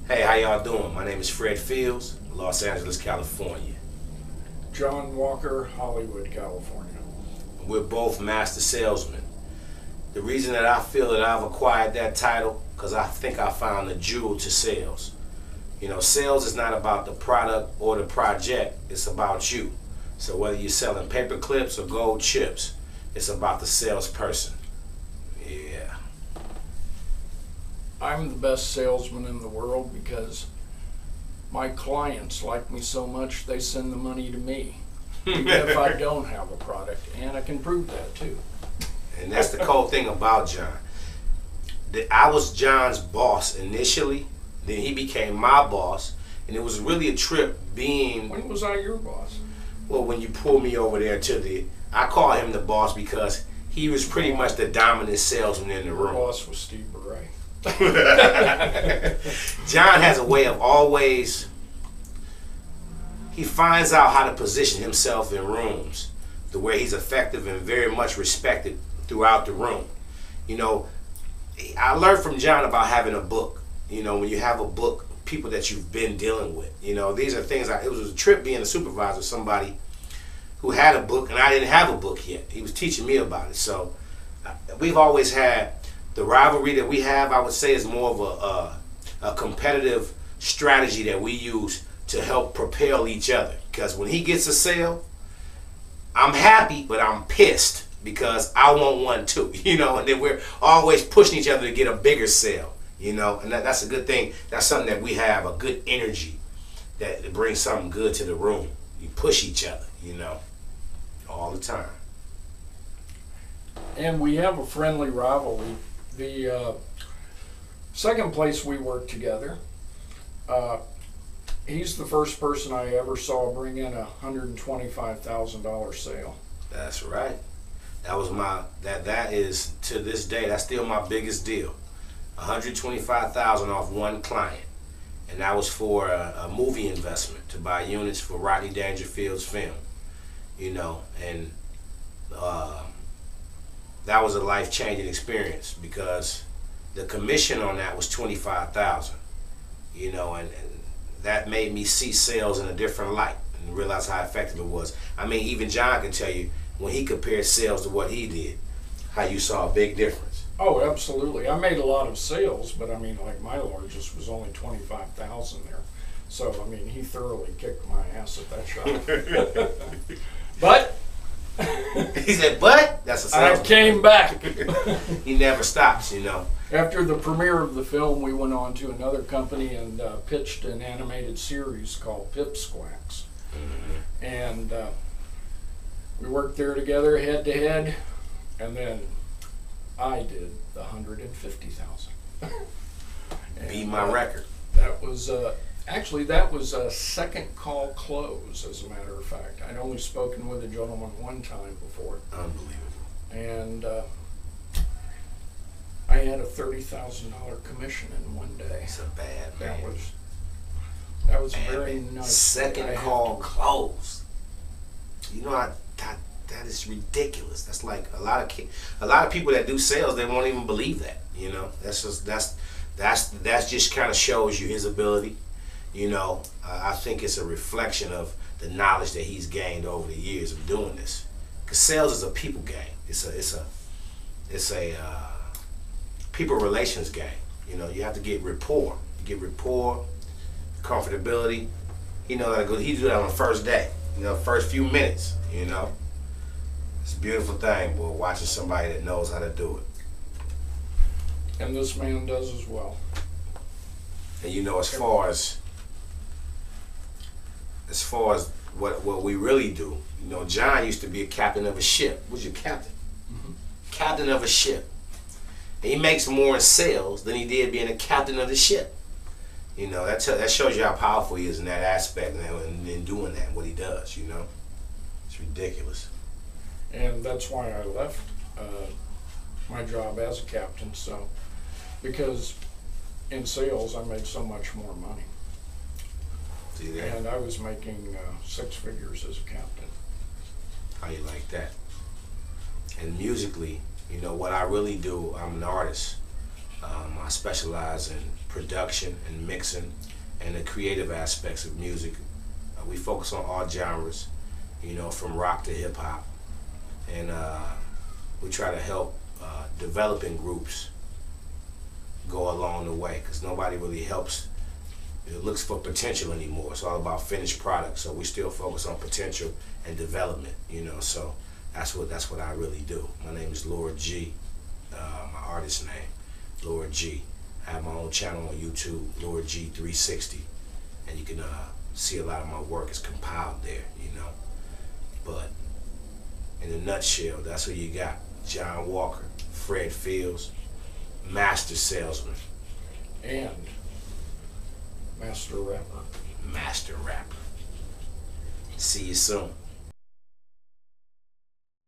Hey, how y'all doing? My name is Fred Fields, Los Angeles, California. John Walker, Hollywood, California. We're both master salesmen. The reason that I feel that I've acquired that title, because I think I found the jewel to sales. You know, sales is not about the product or the project, it's about you. So whether you're selling paper clips or gold chips, it's about the salesperson. Yeah. I'm the best salesman in the world because my clients like me so much they send the money to me, even if I don't have a product, and I can prove that too. And that's the cool thing about John. I was John's boss initially, then he became my boss, and it was really a trip being... When was I your boss? Well, when you pulled me over there to I call him the boss because he was pretty much the dominant salesman in the room. The boss was Steve Beret. John has a way of always, he finds out how to position himself in rooms the way he's effective and very much respected throughout the room. You know, I learned from John about having a book. You know, when you have a book, people that you've been dealing with. You know, these are things, it was a trip being a supervisor, somebody who had a book and I didn't have a book yet. He was teaching me about it. So we've always had the rivalry that we have, I would say, is more of a competitive strategy that we use to help propel each other. Because when he gets a sale, I'm happy, but I'm pissed because I want one too. You know, and then we're always pushing each other to get a bigger sale. You know, and that's a good thing. That's something that we have, a good energy that brings something good to the room. You push each other, you know, all the time. And we have a friendly rivalry. The second place we worked together, he's the first person I ever saw bring in a $125,000 sale. That's right. That was that is, to this day, that's still my biggest deal. $125,000 off one client, and that was for a movie investment to buy units for Rodney Dangerfield's film. You know, and that was a life-changing experience because the commission on that was $25,000. You know, and that made me see sales in a different light and realize how effective it was. I mean, even John can tell you when he compared sales to what he did, how you saw a big difference. Oh, absolutely. I made a lot of sales, but I mean, like my largest was only $25,000 there. So, I mean, he thoroughly kicked my ass at that shop. But he said, "But that's a salesman." I came back. He never stops, you know. After the premiere of the film, we went on to another company and pitched an animated series called Pipsqueaks. Mm-hmm. And we worked there together head to head, and then I did the $150,000. Beat my record. That was actually that was a second call close. As a matter of fact, I'd only spoken with a gentleman one time before. Unbelievable. And I had a $30,000 commission in one day. It's a bad man. That was very nice. Second call close. You know, that is ridiculous. That's like a lot of people that do sales, they won't even believe that. You know, that's just kind of shows you his ability. You know, I think it's a reflection of the knowledge that he's gained over the years of doing this. Because sales is a people game. It's a people relations game. You know, you have to get rapport. You get rapport, comfortability. You know, he do that on the first day. You know, first few minutes. You know. It's a beautiful thing, boy, watching somebody that knows how to do it. And this man does as well. And you know, as far as what we really do, you know, John used to be a captain of a ship. Who's your captain? Mm-hmm. Captain of a ship. And he makes more in sales than he did being a captain of the ship. You know, that shows you how powerful he is in that aspect and in doing that, what he does, you know. It's ridiculous. And that's why I left my job as a captain. So, because in sales I made so much more money. See that? And I was making 6 figures as a captain. How you like that? And musically, you know, what I really do, I'm an artist. I specialize in production and mixing and the creative aspects of music. We focus on all genres, you know, from rock to hip hop, and we try to help developing groups go along the way, because nobody really helps. It looks for potential anymore. It's all about finished product. So we still focus on potential and development, you know. So that's what I really do. My name is Lord G, my artist name, Lord G. I have my own channel on YouTube, Lord G 360, and you can see a lot of my work is compiled there, you know. But in a nutshell, that's who you got: John Walker, Fred Fields, master salesman, and master rapper. Master rapper. See you soon.